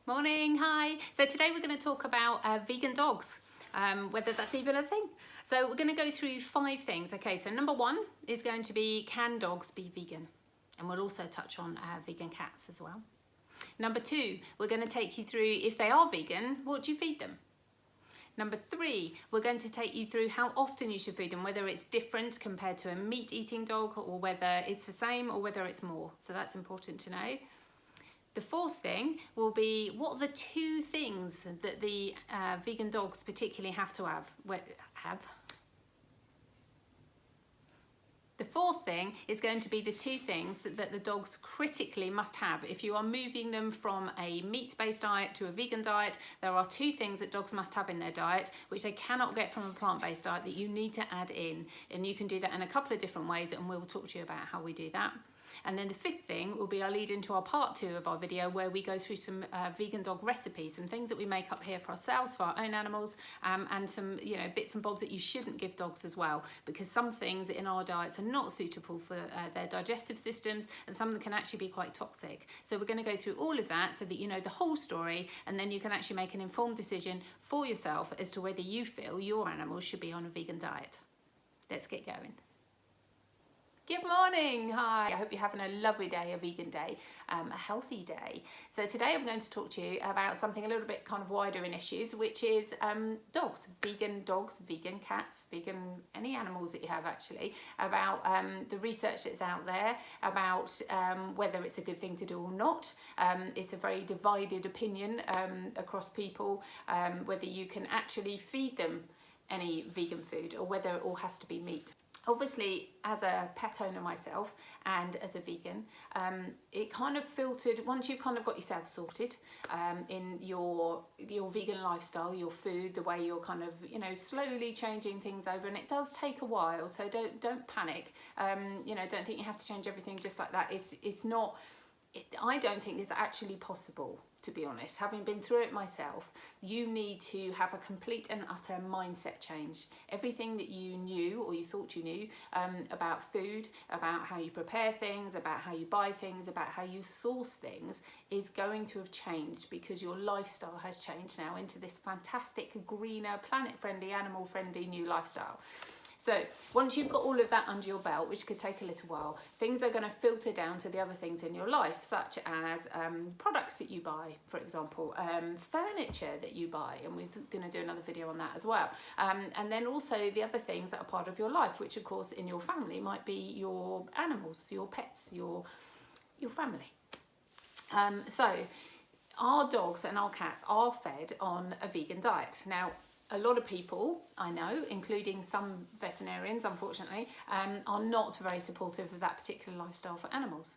Morning, hi. So today we're going to talk about vegan dogs, whether that's even a thing. So we're going to go through 5 things. Okay, so number 1 is going to be, can dogs be vegan? And we'll also touch on vegan cats as well. Number 2, we're going to take you through, if they are vegan, what do you feed them? Number 3, we're going to take you through how often you should feed them, whether it's different compared to a meat-eating dog, or whether it's the same, or whether it's more. So that's important to know. The 4th thing will be, what are the 2 things that the vegan dogs particularly have to have? The 4th thing is going to be the 2 things that the dogs critically must have. If you are moving them from a meat-based diet to a vegan diet, there are 2 things that dogs must have in their diet, which they cannot get from a plant-based diet, that you need to add in. And you can do that in a couple of different ways, and we'll talk to you about how we do that. And then the 5th thing will be our lead into our part 2 of our video, where we go through some vegan dog recipes, some things that we make up here for ourselves, for our own animals, and some bits and bobs that you shouldn't give dogs as well, because some things in our diets are not suitable for their digestive systems, and some of them can actually be quite toxic. So we're going to go through all of that so that you know the whole story, and then you can actually make an informed decision for yourself as to whether you feel your animals should be on a vegan diet. Let's get going. Good morning, hi. I hope you're having a lovely day, a vegan day, a healthy day. So today I'm going to talk to you about something a little bit kind of wider in issues, which is dogs, vegan cats, vegan, any animals that you have actually, about the research that's out there, about whether it's a good thing to do or not. It's a very divided opinion across people, whether you can actually feed them any vegan food or whether it all has to be meat. Obviously, as a pet owner myself and as a vegan, it kind of filtered, once you've kind of got yourself sorted in your vegan lifestyle, your food, the way you're kind of, slowly changing things over, and it does take a while, so don't panic. Don't think you have to change everything just like that. I don't think it's actually possible, to be honest. Having been through it myself, you need to have a complete and utter mindset change. Everything that you knew or you thought you knew about food, about how you prepare things, about how you buy things, about how you source things is going to have changed, because your lifestyle has changed now into this fantastic, greener, planet-friendly, animal-friendly new lifestyle. So once you've got all of that under your belt, which could take a little while, things are going to filter down to the other things in your life, such as products that you buy, for example, furniture that you buy, and we're going to do another video on that as well. And then also the other things that are part of your life, which of course in your family might be your animals, your pets, your family. So our dogs and our cats are fed on a vegan diet. Now, a lot of people I know, including some veterinarians, unfortunately, are not very supportive of that particular lifestyle for animals.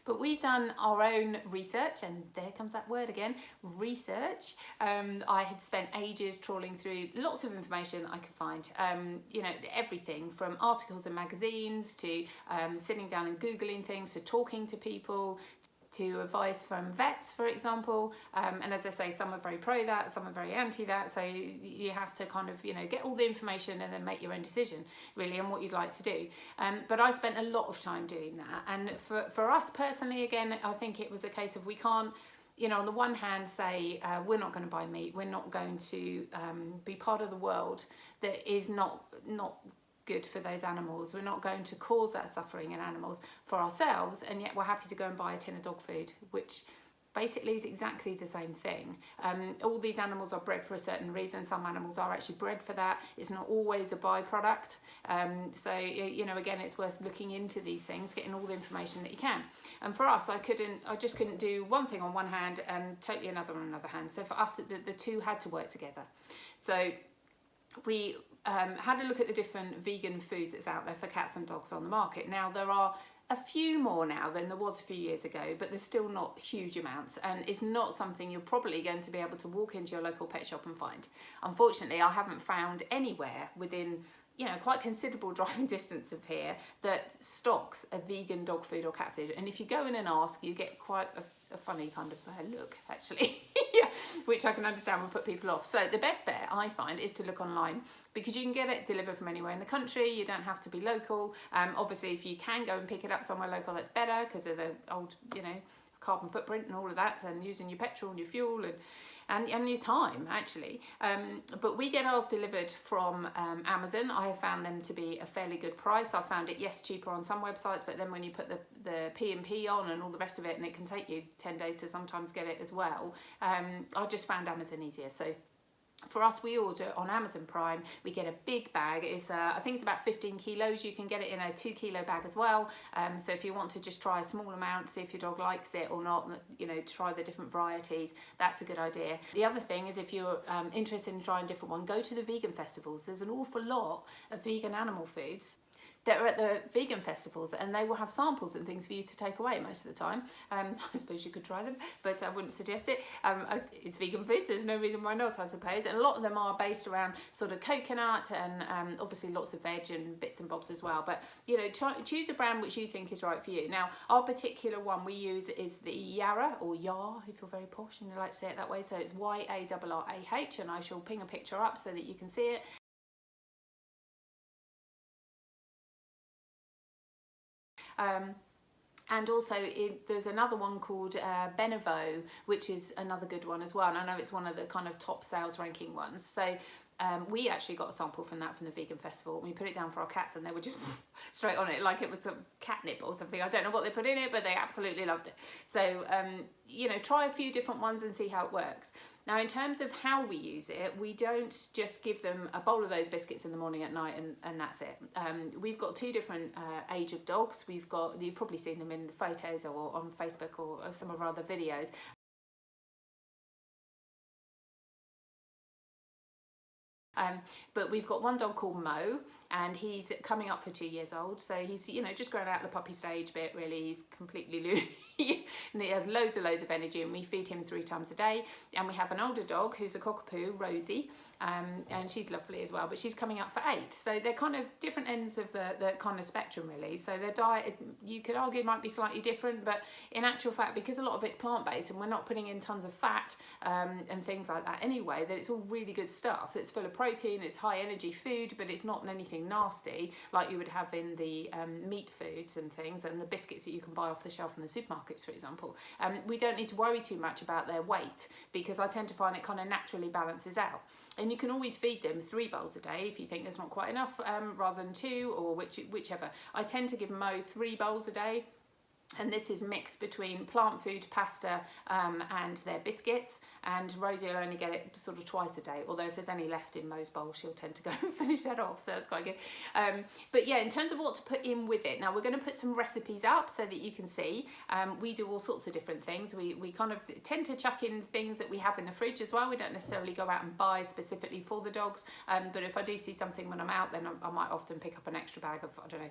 But we've done our own research, and there comes that word again, research. I had spent ages trawling through lots of information I could find, everything from articles and magazines to sitting down and Googling things, to talking to people, to advice from vets, for example, and as I say, some are very pro that, some are very anti that, so you have to kind of get all the information and then make your own decision really on what you'd like to do. But I spent a lot of time doing that, and for us personally, again, I think it was a case of we can't, on the one hand say we're not going to buy meat, we're not going to be part of the world that is not good for those animals. We're not going to cause that suffering in animals for ourselves, and yet we're happy to go and buy a tin of dog food, which basically is exactly the same thing. All these animals are bred for a certain reason. Some animals are actually bred for that. It's not always a byproduct. So again, it's worth looking into these things, getting all the information that you can. And for us, I just couldn't do one thing on one hand and totally another on another hand. So for us, the two had to work together. So we had a look at the different vegan foods that's out there for cats and dogs on the market. Now, there are a few more now than there was a few years ago, but there's still not huge amounts, and it's not something you're probably going to be able to walk into your local pet shop and find. Unfortunately, I haven't found anywhere within quite considerable driving distance of here that stocks a vegan dog food or cat food. And if you go in and ask, you get quite a funny kind of look, actually, yeah, which I can understand will put people off. So the best bet I find is to look online, because you can get it delivered from anywhere in the country. You don't have to be local. Obviously, if you can go and pick it up somewhere local, that's better, because of the old, carbon footprint and all of that, and using your petrol and your fuel and your time actually. But we get ours delivered from Amazon. I have found them to be a fairly good price. I've found it, yes, cheaper on some websites, but then when you put the P&P on and all the rest of it, and it can take you 10 days to sometimes get it as well, I just found Amazon easier. So for us, we order on Amazon Prime. We get a big bag. It's I think it's about 15 kilos. You can get it in a 2 kilo bag as well. So if you want to just try a small amount, see if your dog likes it or not, you know, try the different varieties, that's a good idea. The other thing is, if you're interested in trying a different one, go to the vegan festivals. There's an awful lot of vegan animal foods that are at the vegan festivals, and they will have samples and things for you to take away most of the time. I suppose you could try them, but I wouldn't suggest it. It's vegan food, so there's no reason why not, I suppose. And a lot of them are based around sort of coconut and obviously lots of veg and bits and bobs as well. But you know, choose a brand which you think is right for you. Now, our particular one we use is the Yarra, or Yar if you're very posh and you like to say it that way. So it's YARRAH, and I shall ping a picture up so that you can see it. And also there's another one called Benevo, which is another good one as well, and I know it's one of the kind of top sales ranking ones. So we actually got a sample from that from the vegan festival, and we put it down for our cats, and they were just straight on it like it was some catnip or something. I don't know what they put in it, but they absolutely loved it. So you know, try a few different ones and see how it works. Now, in terms of how we use it, we don't just give them a bowl of those biscuits in the morning, at night, and that's it. We've got two different age of dogs. We've got, you've probably seen them in photos or on Facebook or some of our other videos. But we've got one dog called Mo, and he's coming up for 2 years old, so he's, you know, just growing out the puppy stage bit really. He's completely loose and he has loads of energy, and we feed him 3 times a day. And we have an older dog who's a cockapoo, Rosie, and she's lovely as well, but she's coming up for 8. So they're kind of different ends of the kind of spectrum really. So their diet, you could argue, might be slightly different, but in actual fact, because a lot of it's plant-based and we're not putting in tons of fat and things like that anyway, that it's all really good stuff. It's full of protein, it's high energy food, but it's not anything nasty like you would have in the meat foods and things, and the biscuits that you can buy off the shelf in the supermarkets, for example. We don't need to worry too much about their weight, because I tend to find it kind of naturally balances out. And you can always feed them 3 bowls a day if you think there's not quite enough, rather than 2, or whichever. I tend to give Mo 3 bowls a day. And this is mixed between plant food, pasta, and their biscuits. And Rosie will only get it sort of twice a day. Although if there's any left in Mo's bowl, she'll tend to go and finish that off. So that's quite good. But yeah, in terms of what to put in with it, now we're going to put some recipes up so that you can see. We do all sorts of different things. We kind of tend to chuck in things that we have in the fridge as well. We don't necessarily go out and buy specifically for the dogs. But if I do see something when I'm out, then I might often pick up an extra bag of, I don't know,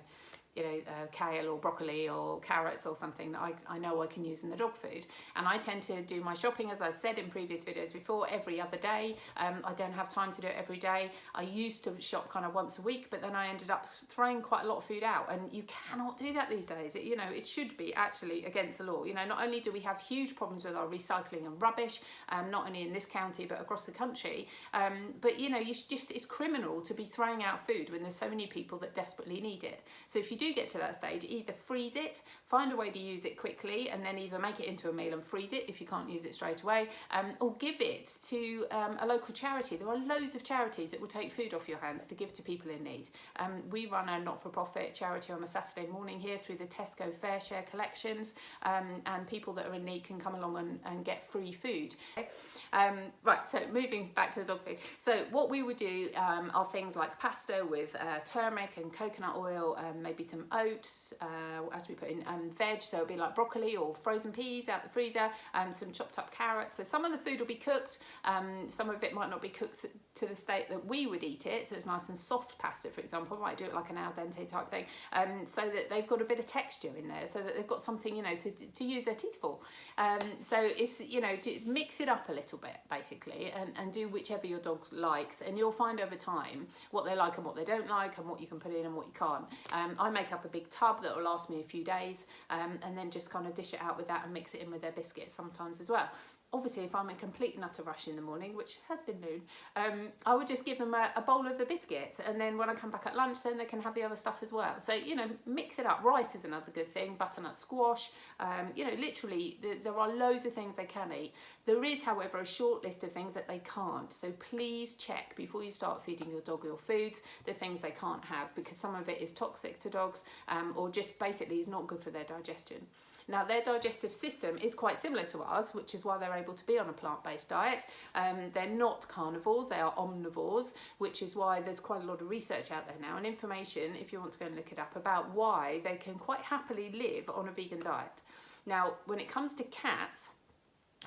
you know, kale or broccoli or carrots or something that I know I can use in the dog food. And I tend to do my shopping, as I've said in previous videos before, every other day. I don't have time to do it every day. I used to shop kind of once a week, but then I ended up throwing quite a lot of food out, and you cannot do that these days. You know, it should be actually against the law. You know, not only do we have huge problems with our recycling and rubbish, not only in this county but across the country, but you know, it's criminal to be throwing out food when there's so many people that desperately need it. So if you do get to that stage, either freeze it, find a way to use it quickly, and then either make it into a meal and freeze it if you can't use it straight away, or give it to a local charity. There are loads of charities that will take food off your hands to give to people in need. We run a not-for-profit charity on a Saturday morning here through the Tesco Fair Share collections, and people that are in need can come along and get free food. Right, so moving back to the dog food. So what we would do are things like pasta with turmeric and coconut oil, maybe some oats, as we put in veg, so it'll be like broccoli or frozen peas out the freezer, some chopped up carrots. So some of the food will be cooked, some of it might not be cooked to the state that we would eat it, so it's nice and soft pasta, for example. I might do it like an al dente type thing, so that they've got a bit of texture in there, so that they've got something, you know, to use their teeth for. So it's, you know, to mix it up a little bit basically, and do whichever your dog likes, and you'll find over time what they like and what they don't like, and what you can put in and what you can't. I make make up a big tub that will last me a few days, and then just kind of dish it out with that and mix it in with their biscuits sometimes as well. Obviously, if I'm in complete and utter rush in the morning, which has been noon, I would just give them a bowl of the biscuits, and then when I come back at lunch, then they can have the other stuff as well. So, you know, mix it up. Rice is another good thing, butternut squash, you know, literally there are loads of things they can eat. There is, however, a short list of things that they can't. So please check before you start feeding your dog your foods, the things they can't have, because some of it is toxic to dogs, or just basically is not good for their digestion. Now, their digestive system is quite similar to ours, which is why they're able to be on a plant-based diet. They're not carnivores, they are omnivores, which is why there's quite a lot of research out there now and information, if you want to go and look it up, about why they can quite happily live on a vegan diet. Now, when it comes to cats,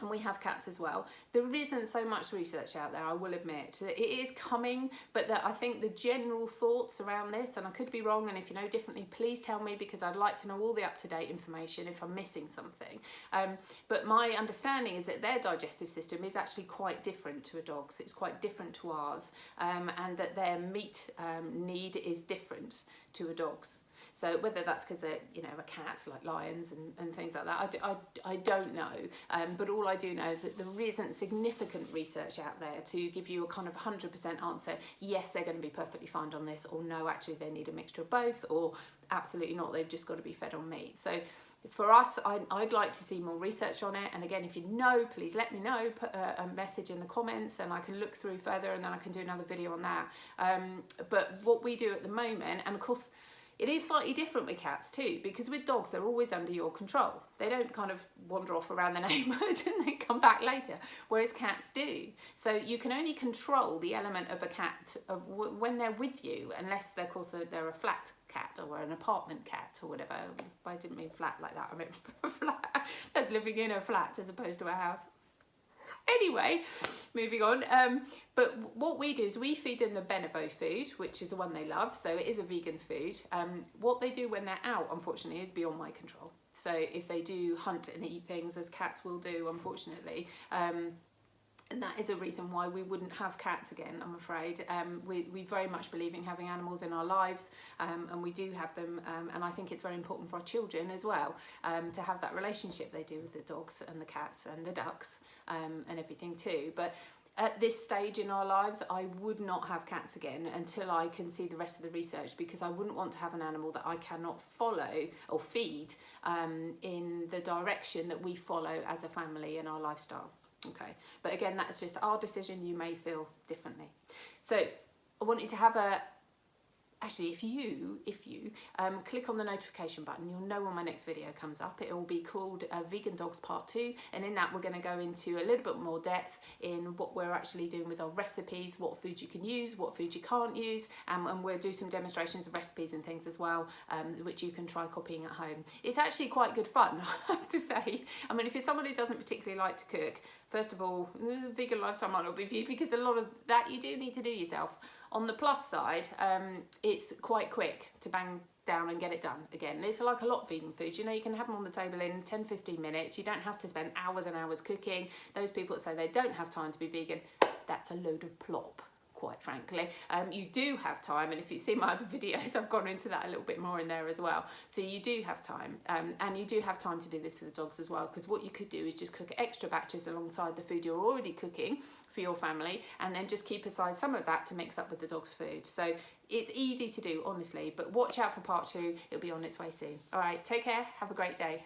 and we have cats as well, there isn't so much research out there, I will admit. It is coming, but I think the general thoughts around this, and I could be wrong, and if you know differently, please tell me, because I'd like to know all the up-to-date information if I'm missing something. But my understanding is that their digestive system is actually quite different to a dog's. It's quite different to ours, and that their meat need is different to a dog's. So whether that's because they're, you know, a cat, like lions and things like that, I don't know. But all I do know is that there isn't significant research out there to give you a kind of 100% answer. Yes, they're going to be perfectly fine on this, or no, actually they need a mixture of both, or absolutely not, they've just got to be fed on meat. So for us, I'd like to see more research on it. And again, if you know, please let me know, put a message in the comments and I can look through further, and then I can do another video on that. But what we do at the moment, and of course, it is slightly different with cats too, because with dogs, they're always under your control. They don't kind of wander off around the neighbourhood and then come back later, whereas cats do. So you can only control the element of a cat when they're with you, unless they're, of course, they're a flat cat or an apartment cat or whatever. I didn't mean flat like that, I meant flat. That's living in a flat as opposed to a house. Anyway, moving on. But what we do is we feed them the Benevo food, which is the one they love. So it is a vegan food. What they do when they're out, unfortunately, is beyond my control. So if they do hunt and eat things, as cats will do, unfortunately, and that is a reason why we wouldn't have cats again, I'm afraid. We very much believe in having animals in our lives, and we do have them, and I think it's very important for our children as well, to have that relationship they do with the dogs and the cats and the ducks, and everything too. But at this stage in our lives, I would not have cats again until I can see the rest of the research, because I wouldn't want to have an animal that I cannot follow or feed in the direction that we follow as a family in our lifestyle. Okay, but again, that's just our decision. You may feel differently. So I want you to have actually, if you click on the notification button, you'll know when my next video comes up. It will be called Vegan Dogs Part 2, and in that we're going to go into a little bit more depth in what we're actually doing with our recipes, what foods you can use, what foods you can't use, and we'll do some demonstrations of recipes and things as well, which you can try copying at home. It's actually quite good fun, I have to say. I mean, if you're somebody who doesn't particularly like to cook, first of all, vegan lifestyle might not be for you, because a lot of that you do need to do yourself. On the plus side, it's quite quick to bang down and get it done. Again, it's like a lot of vegan foods. You know, you can have them on the table in 10-15 minutes. You don't have to spend hours and hours cooking. Those people that say they don't have time to be vegan, that's a load of plop, quite frankly. You do have time, and if you see my other videos, I've gone into that a little bit more in there as well. So you do have time, and you do have time to do this for the dogs as well, because what you could do is just cook extra batches alongside the food you're already cooking for your family, and then just keep aside some of that to mix up with the dog's food. So it's easy to do, honestly, but watch out for part 2. It'll be on its way soon. All right, take care, have a great day.